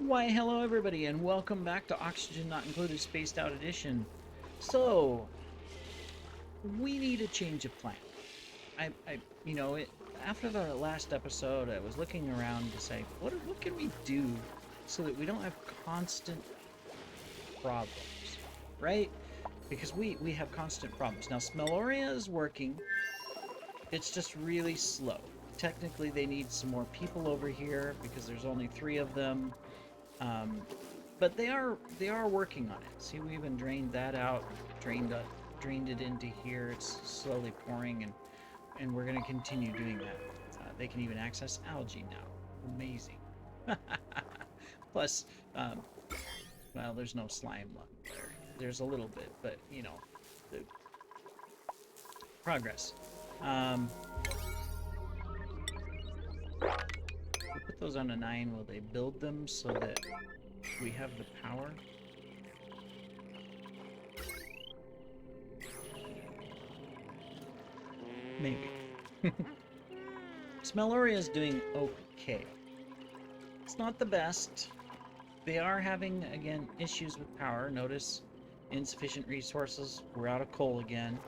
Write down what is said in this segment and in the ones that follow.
Why, hello everybody, and welcome back to Oxygen Not Included Spaced Out Edition. So, we need a change of plan. You know, after the last episode, I was looking around to say, what can we do so that we don't have constant problems, right? Because we have constant problems. Now, Smelloria is working. It's just really slow. Technically, they need some more people over here because there's only 3 of them. Um, but they are working on it. See, we even drained that out, drained it into here. It's slowly pouring, and we're gonna continue doing that. They can even access algae now. Amazing. Plus, um, well, there's no slime left there. There's a little bit, but you know, the progress. Um, we put those on a 9. Will they build them so that we have the power? Maybe. Smelloria is doing okay. It's not the best. They are having, again, issues with power. Notice insufficient resources. We're out of coal again.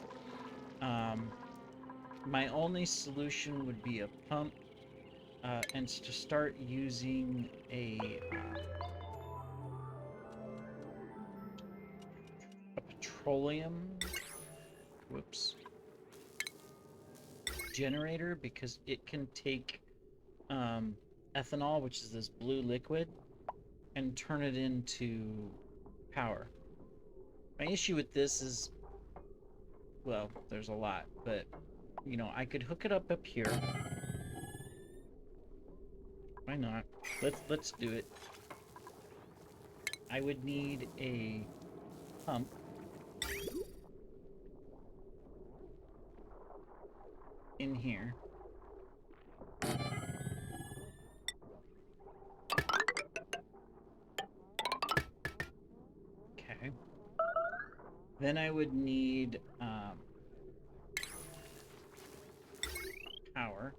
Um, my only solution would be a pump and to start using a petroleum whoops generator, because it can take ethanol, which is this blue liquid, and turn it into power. My issue with this is, well, there's a lot, but you know, I could hook it up here. Why not? Let's do it. I would need a pump. In here. Okay. Then I would need power.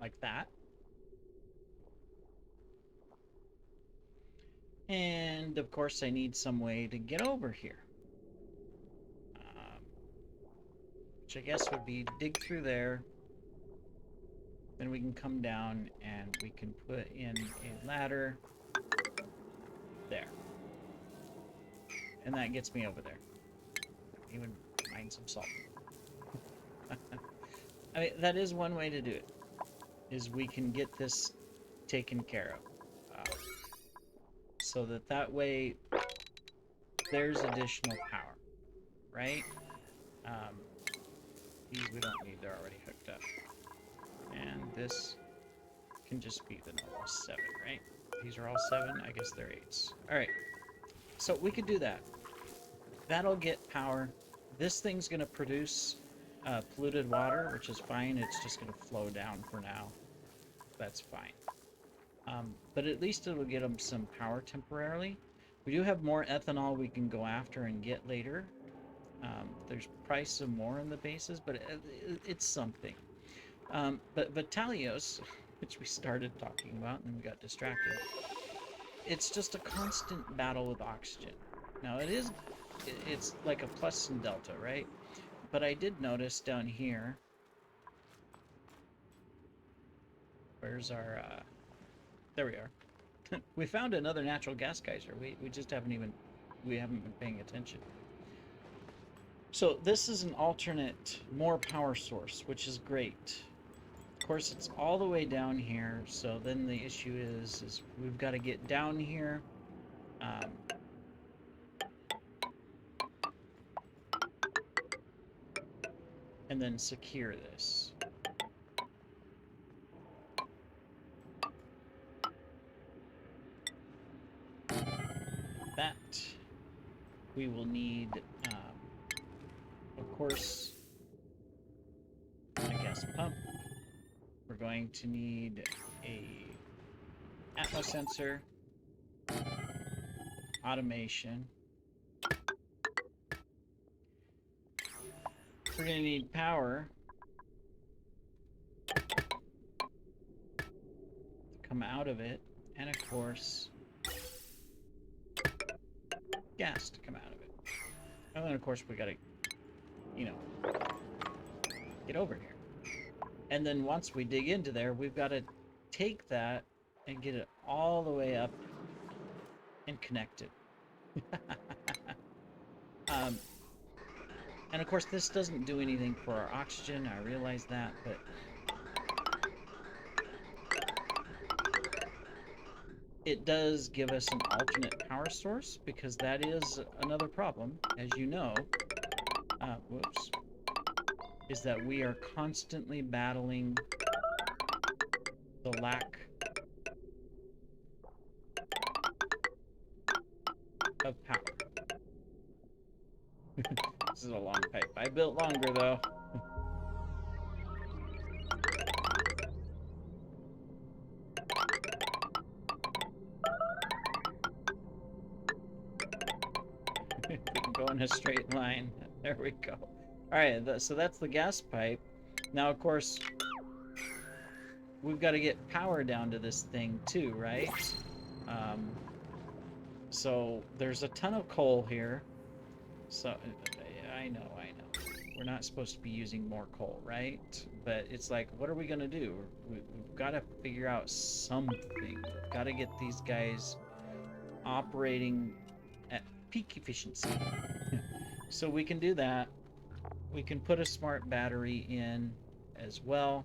Like that. And of course I need some way to get over here. Which I guess would be dig through there. Then we can come down and we can put in a ladder there. And that gets me over there. Even mine some salt. I mean, that is one way to do it. Is we can get this taken care of. So that way there's additional power, right? These we don't need, they're already hooked up. And this can just be the normal 7, right? These are all 7, I guess they're 8s. Alright, so we could do that. That'll get power. This thing's gonna produce polluted water, which is fine. It's just gonna flow down for now. That's fine. But at least it'll get them some power temporarily. We do have more ethanol we can go after and get later. There's probably some more in the bases, but it's something. But Vitalios, which we started talking about and then we got distracted, it's just a constant battle with oxygen. Now it's like a plus and delta, right? But I did notice down here, where's our, there we are. We found another natural gas geyser. We just haven't been paying attention. So this is an alternate, more power source, which is great. Of course, it's all the way down here, so then the issue is we've got to get down here. And then secure this. That we will need, of course, a gas pump. We're going to need a Atmos sensor, automation. we're gonna need power to come out of it, and of course, gas to come out of it. And then, of course, we gotta, you know, get over here. And then once we dig into there, we've got to take that and get it all the way up and connect it. And of course, this doesn't do anything for our oxygen. I realize that, but it does give us an alternate power source, because that is another problem, as you know. Whoops. Is that we are constantly battling the lack of power. This is a long pipe. I built longer, though. We can go in a straight line. There we go. Alright, so that's the gas pipe. Now, of course, we've got to get power down to this thing, too, right? So there's a ton of coal here. So, I know. We're not supposed to be using more coal, right? But it's like, what are we going to do? We've got to figure out something. We've got to get these guys operating at peak efficiency. So we can do that. We can put a smart battery in as well.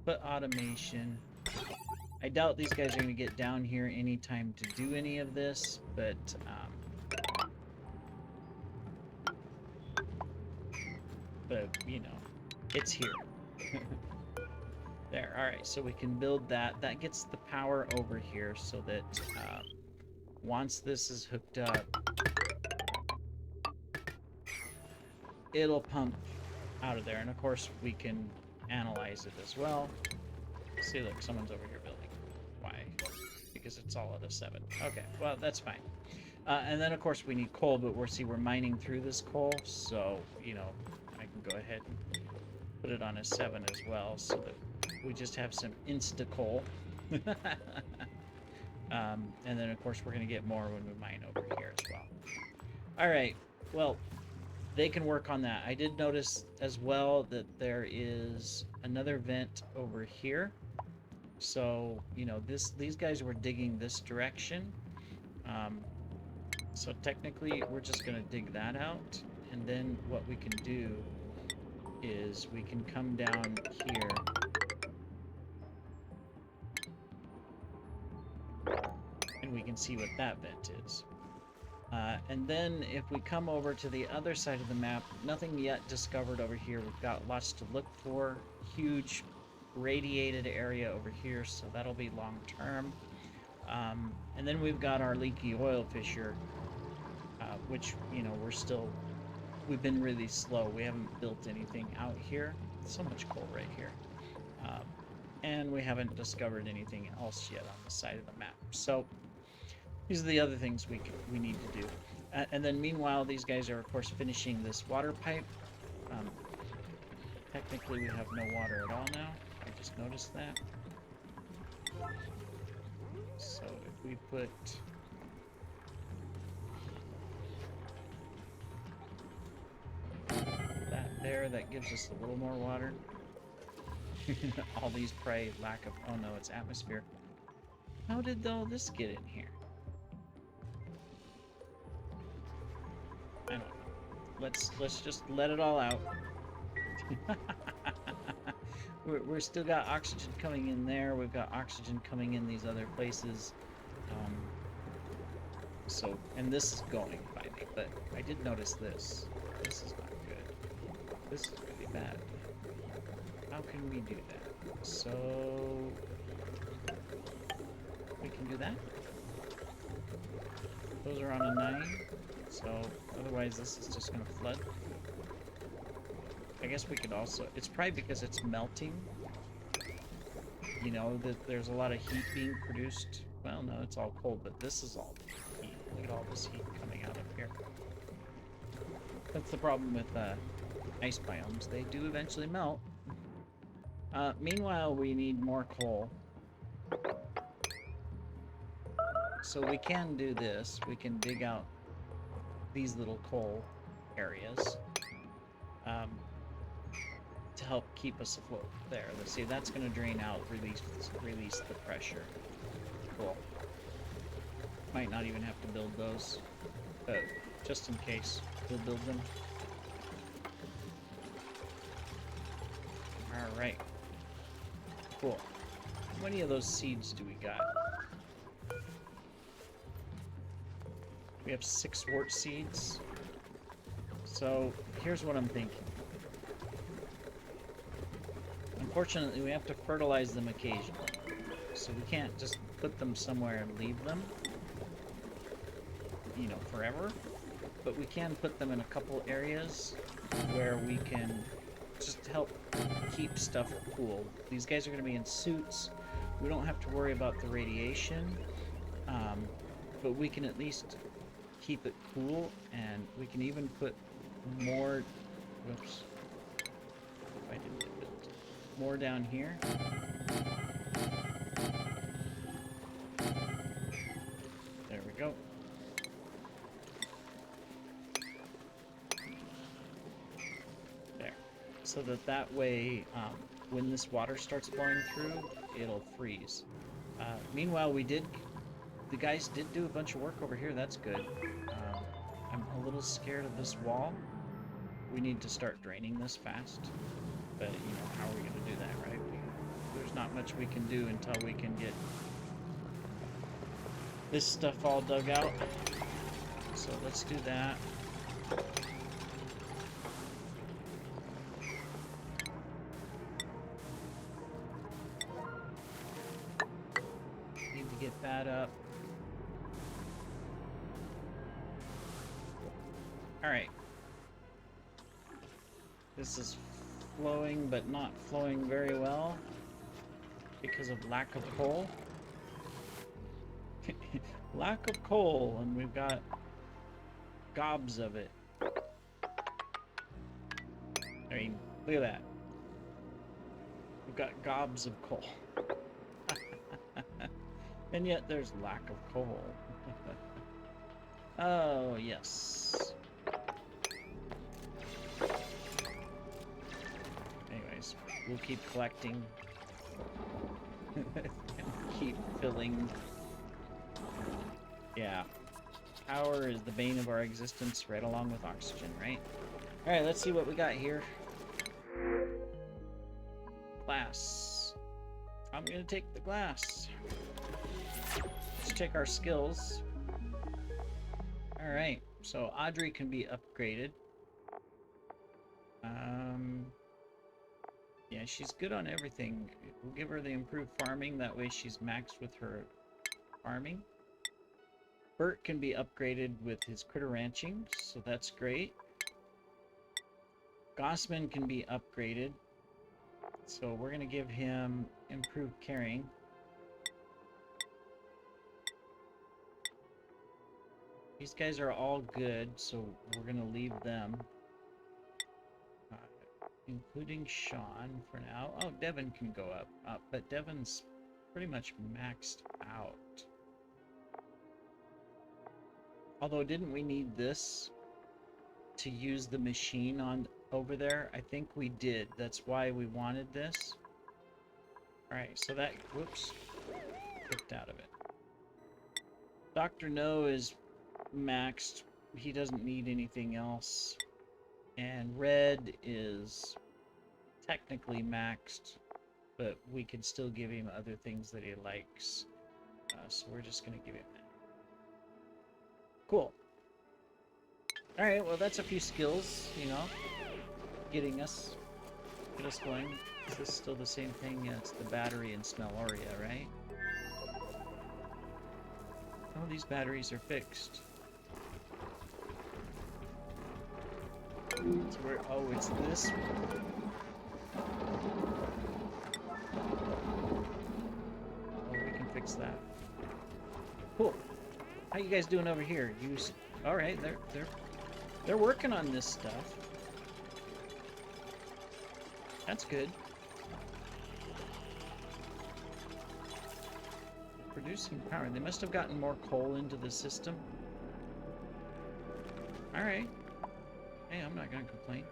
Put automation. I doubt these guys are going to get down here anytime to do any of this, but you know, it's here. There. All right, so we can build that. That gets the power over here, so that once this is hooked up, it'll pump out of there. And of course, we can analyze it as well. See, look, someone's over here building. Why? Because it's all out of 7. Okay, well, that's fine. And then, of course, we need coal, but we're mining through this coal, so, you know, I can go ahead and put it on a 7 as well, so that we just have some insta-coal. And then, of course, we're going to get more when we mine over here as well. All right, well, they can work on that. I did notice as well that there is another vent over here. So, you know, these guys were digging this direction. So technically, we're just going to dig that out. And then what we can do is we can come down here. And we can see what that vent is. And then if we come over to the other side of the map, nothing yet discovered over here. We've got lots to look for. Huge radiated area over here, so that'll be long term. And then we've got our leaky oil fissure, which, you know, we've been really slow. We haven't built anything out here. So much coal right here. And we haven't discovered anything else yet on the side of the map. So these are the other things we need to do. And then meanwhile, these guys are, of course, finishing this water pipe. Technically, we have no water at all now. I just noticed that. So if we put that there, that gives us a little more water. All these probably lack of... Oh no, it's atmosphere. How did all this get in here? I don't know. Let's just let it all out. We're still got oxygen coming in there. We've got oxygen coming in these other places. So, and this is going finally, but I did notice this. This is not good. This is really bad. How can we do that? So, we can do that. Those are on a 9, so otherwise this is just going to flood. I guess we could also... It's probably because it's melting. You know, that there's a lot of heat being produced. Well, no, it's all cold, but this is all heat. Look at all this heat coming out of here. That's the problem with ice biomes. They do eventually melt. Meanwhile, we need more coal. So we can do this. We can dig out these little coal areas to help keep us afloat. There, let's see, that's going to drain out, release the pressure. Cool. Might not even have to build those, but just in case, we'll build them. Alright. Cool. How many of those seeds do we got? We have 6 wart seeds. So, here's what I'm thinking. Unfortunately, we have to fertilize them occasionally. So we can't just put them somewhere and leave them, you know, forever. But we can put them in a couple areas where we can just help keep stuff cool. These guys are going to be in suits. We don't have to worry about the radiation, but we can at least keep it cool, and we can even put more, whoops, if I didn't get built, more down here. There we go. There. So that way, when this water starts flowing through, it'll freeze. Meanwhile, the guys did do a bunch of work over here. That's good. I'm a little scared of this wall. We need to start draining this fast. But, you know, how are we going to do that, right? There's not much we can do until we can get this stuff all dug out. So let's do that. Need to get that up. Alright. This is flowing, but not flowing very well because of lack of coal. Lack of coal, and we've got gobs of it. I mean, look at that. We've got gobs of coal. And yet there's lack of coal. Oh, yes. Anyways, we'll keep collecting. Keep filling. Yeah. Power is the bane of our existence, right along with oxygen, right? Alright, let's see what we got here. Glass. I'm gonna take the glass. Let's check our skills. Alright, so Audrey can be upgraded. Yeah, she's good on everything. We'll give her the improved farming, that way she's maxed with her farming. Bert can be upgraded with his critter ranching, so that's great. Gossman can be upgraded, so we're going to give him improved carrying. These guys are all good, so we're going to leave them. Including Sean for now. Oh, Devin can go up, but Devin's pretty much maxed out. Although, didn't we need this to use the machine on over there? I think we did. That's why we wanted this. Alright, so that, whoops, kicked out of it. Dr. No is maxed. He doesn't need anything else. And Red is technically maxed, but we can still give him other things that he likes. So we're just going to give him that. Cool. Alright, well that's a few skills, you know, get us going. Is this still the same thing? Yeah, it's the battery in Smelloria, right? Oh, these batteries are fixed. So we're, oh, it's this one. Oh, we can fix that. Cool. How you guys doing over here? All right, they're They're working on this stuff. That's good. Producing power. They must have gotten more coal into the system. Alright. Hey, I'm not gonna complain.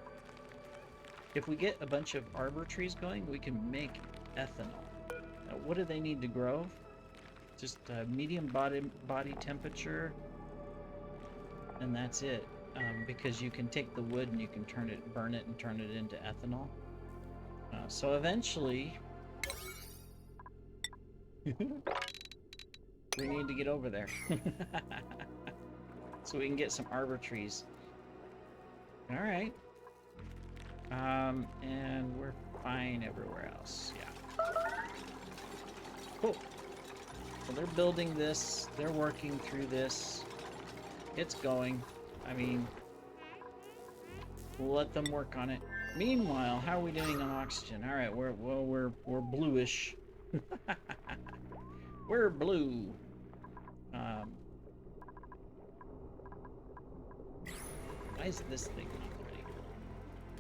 If we get a bunch of arbor trees going, we can make ethanol. Now, what do they need to grow? Just medium body temperature, and that's it. Because you can take the wood and you can burn it and turn it into ethanol. So eventually, we need to get over there. So we can get some arbor trees. Alright. And we're fine everywhere else. Yeah. Cool. So they're building this. They're working through this. It's going. I mean, we'll let them work on it. Meanwhile, how are we doing on oxygen? Alright, we're bluish. We're blue. Why is this thing not ready?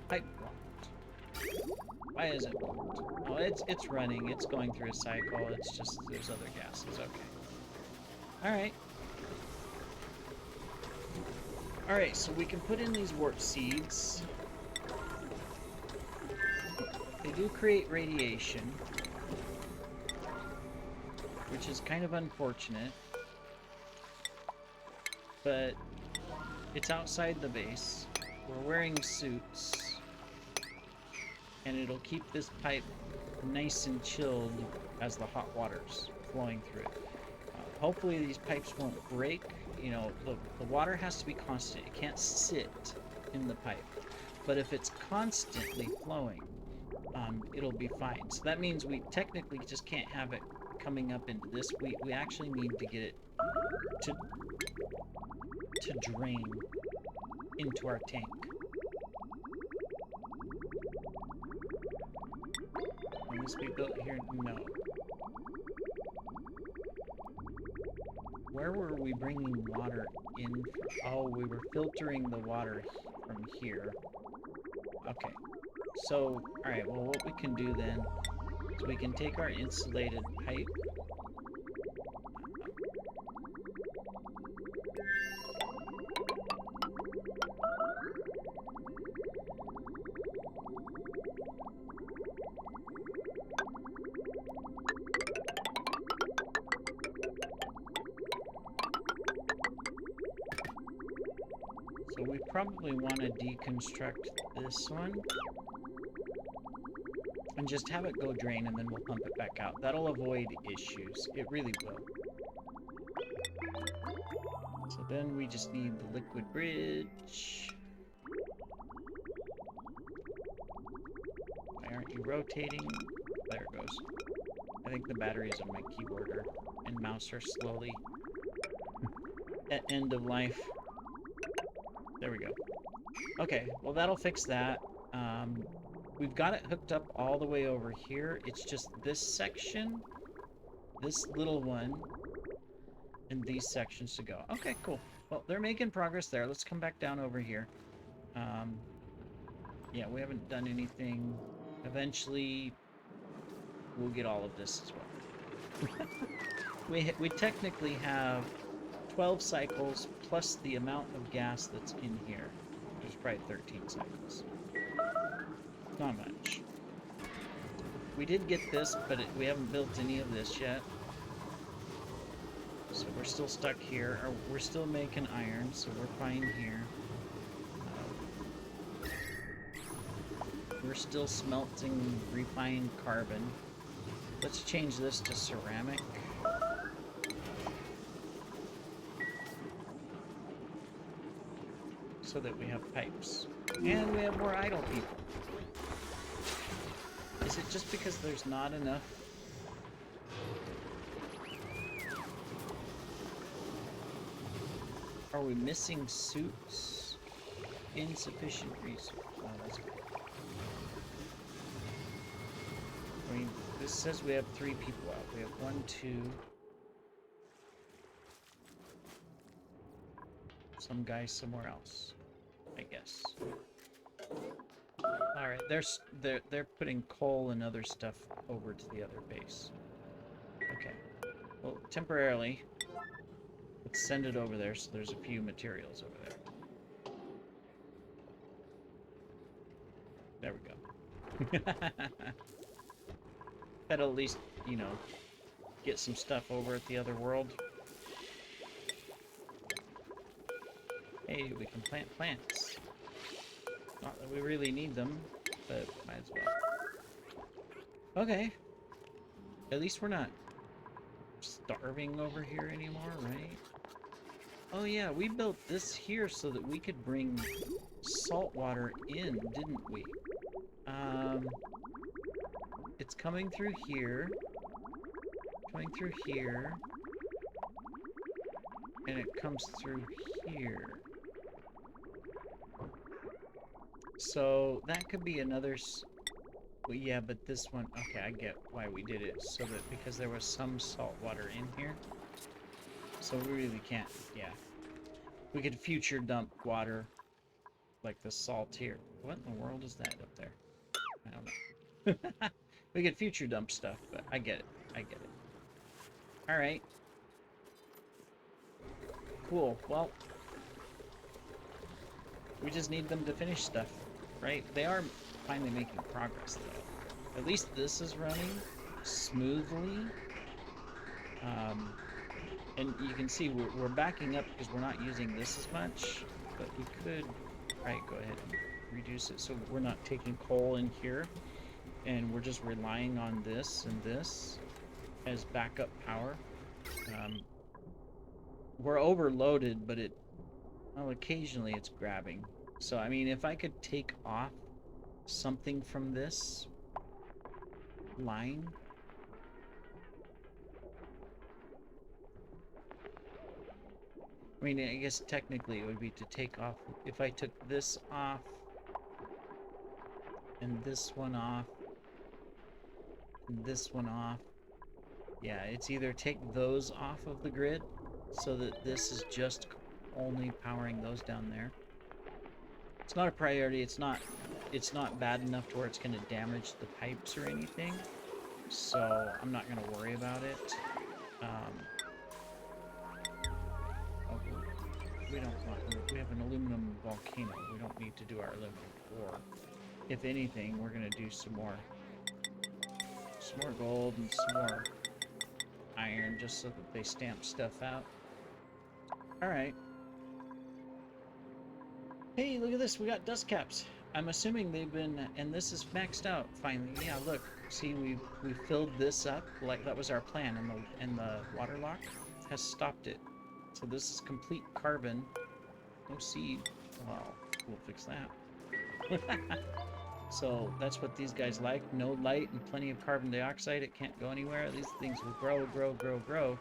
Pipe blocked. Why is it blocked? Oh, it's running. It's going through a cycle. It's just there's other gases. Okay. All right. All right. So we can put in these warp seeds. They do create radiation, which is kind of unfortunate, but it's outside the base. We're wearing suits, and it'll keep this pipe nice and chilled as the hot water's flowing through it. Hopefully these pipes won't break. You know, the water has to be constant. It can't sit in the pipe. But if it's constantly flowing, it'll be fine. So that means we technically just can't have it coming up into this. We actually need to get it to drain into our tank. Can this be built here? No. Where were we bringing water in from? Oh, we were filtering the water from here. Okay. So, alright, well what we can do then is we can take our insulated pipe. So we probably want to deconstruct this one and just have it go drain, and then we'll pump it back out. That'll avoid issues. It really will. So then we just need the liquid bridge. Why aren't you rotating? There it goes. I think the batteries on my keyboard and mouse are slowly at end of life. There we go. Okay, well that'll fix that. We've got it hooked up all the way over here. It's just this section, this little one, and these sections to go. Okay, cool. Well, they're making progress there. Let's come back down over here. Yeah, we haven't done anything. Eventually, we'll get all of this as well. We technically have 12 cycles plus the amount of gas that's in here. There's probably 13 cycles. Not much. We did get this, but we haven't built any of this yet. So we're still stuck here. Or we're still making iron, so we're fine here. We're still smelting refined carbon. Let's change this to ceramic. So that we have pipes. And we have more idle people. Is it just because there's not enough? Are we missing suits? Insufficient resources. Oh, that's good. I mean, this says we have 3 people out. We have 1, 2. Some guy somewhere else. Yes. All right, they're putting coal and other stuff over to the other base. Okay. Well, temporarily, let's send it over there so there's a few materials over there. There we go. That'll at least, you know, get some stuff over at the other world. Hey, we can plant plants. Not that we really need them, but might as well. Okay. At least we're not starving over here anymore, right? Oh yeah, we built this here so that we could bring salt water in, didn't we? It's coming through here. Coming through here. And it comes through here. So that could be another... Well, yeah, but this one... Okay, I get why we did it. So that because there was some salt water in here. So we really can't... Yeah. We could future dump water like the salt here. What in the world is that up there? I don't know. We could future dump stuff, but I get it. I get it. Alright. Cool. Well, we just need them to finish stuff, right? They are finally making progress, though. At least this is running smoothly. And you can see we're backing up because we're not using this as much, but we could, right, go ahead and reduce it so we're not taking coal in here, and we're just relying on this and this as backup power. We're overloaded, but well, occasionally it's grabbing. So, I mean, if I could take off something from this line. I mean, I guess technically it would be to take off. If I took this off, and this one off, and this one off. Yeah, it's either take those off of the grid, so that this is just only powering those down there. It's not a priority. It's not bad enough to where it's going to damage the pipes or anything. So I'm not going to worry about it. We don't want. We have an aluminum volcano. We don't need to do our aluminum ore. If anything, we're going to do some more gold and some more iron, just so that they stamp stuff out. Alright. Hey, look at this. We got dust caps. I'm assuming they've been... And this is maxed out, finally. Yeah, look. See, we filled this up. Like, that was our plan. And the water lock has stopped it. So this is complete carbon. No seed. Well, we'll fix that. So that's what these guys like. No light and plenty of carbon dioxide. It can't go anywhere. These things will grow, grow, grow, grow.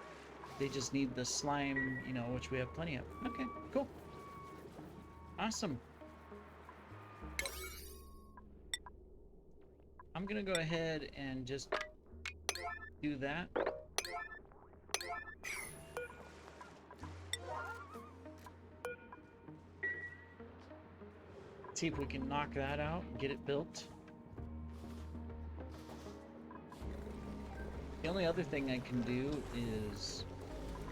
They just need the slime, you know, which we have plenty of. Okay, cool. Awesome. I'm gonna go ahead and just do that. See if we can knock that out and get it built. The only other thing I can do is,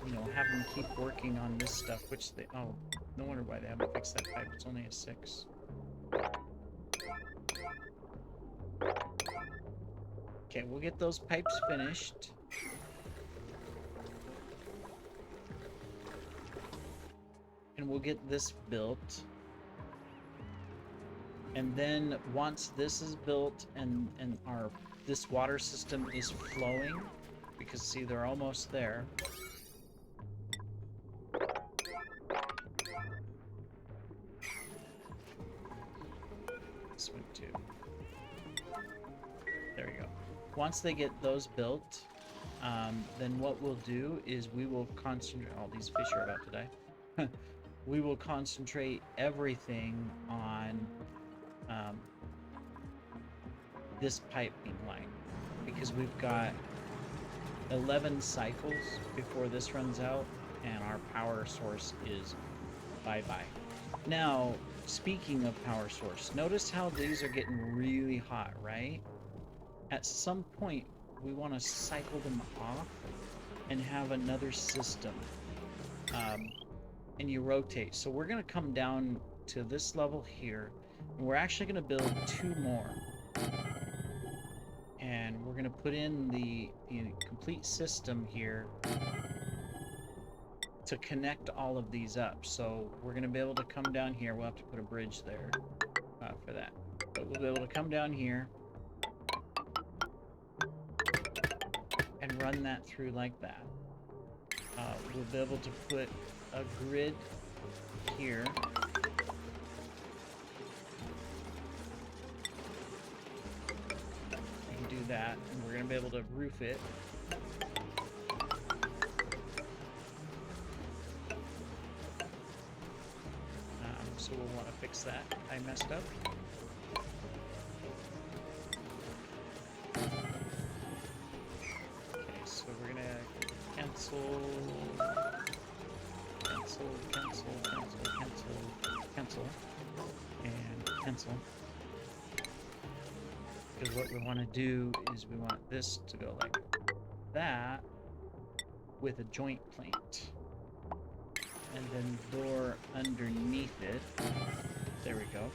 you know, have them keep working on this stuff, which they... Oh, no wonder why they haven't fixed that pipe. It's only a 6. Okay, we'll get those pipes finished. And we'll get this built. And then once this is built and this water system is flowing, because see, they're almost there. This one too. There we go. Once they get those built, then what we'll do is we will concentrate... All these fish are about to die. We will concentrate everything on this piping line, because we've got 11 cycles before this runs out, and our power source is bye-bye. Now, speaking of power source, notice how these are getting really hot, right? At some point, we want to cycle them off and have another system. And you rotate. So we're going to come down to this level here, and we're actually going to build 2 more. And we're going to put in the complete system here to connect all of these up. So we're going to be able to come down here. We'll have to put a bridge there for that. But we'll be able to come down here and run that through like that. We'll be able to put a grid here. We can do that, and we're going to be able to roof it. So we'll want to fix that. I messed up. Okay, so we're going to cancel, and cancel. Because what we want to do is we want this to go like that with a joint plate. And then door underneath it. There we go.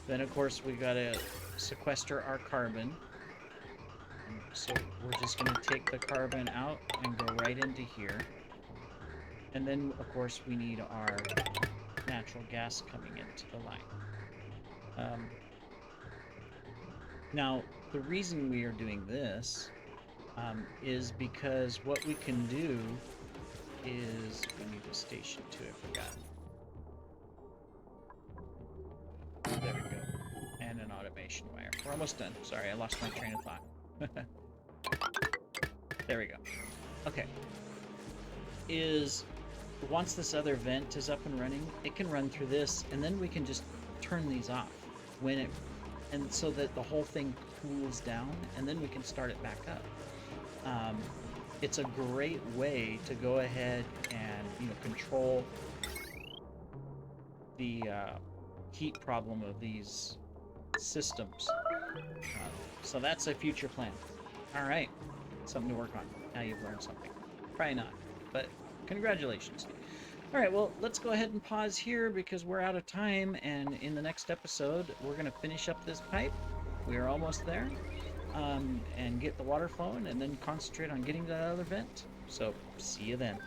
Then of course we gotta sequester our carbon. And so we're just gonna take the carbon out and go right into here. And then of course we need our natural gas coming into the line. Now the reason we are doing this is because what we can do is we need a station too, I forgot. There we go. And an automation wire. We're almost done. Sorry, I lost my train of thought. There we go. Okay. Once this other vent is up and running, it can run through this, and then we can just turn these off and so that the whole thing cools down, and then we can start it back up. It's a great way to go ahead and control the heat problem of these systems. So that's a future plan. All right, something to work on. Now you've learned something. Probably not, but congratulations. All right, well, let's go ahead and pause here because we're out of time, and in the next episode, we're going to finish up this pipe. We are almost there. And get the water flowing, and then concentrate on getting to that other vent. So, see you then.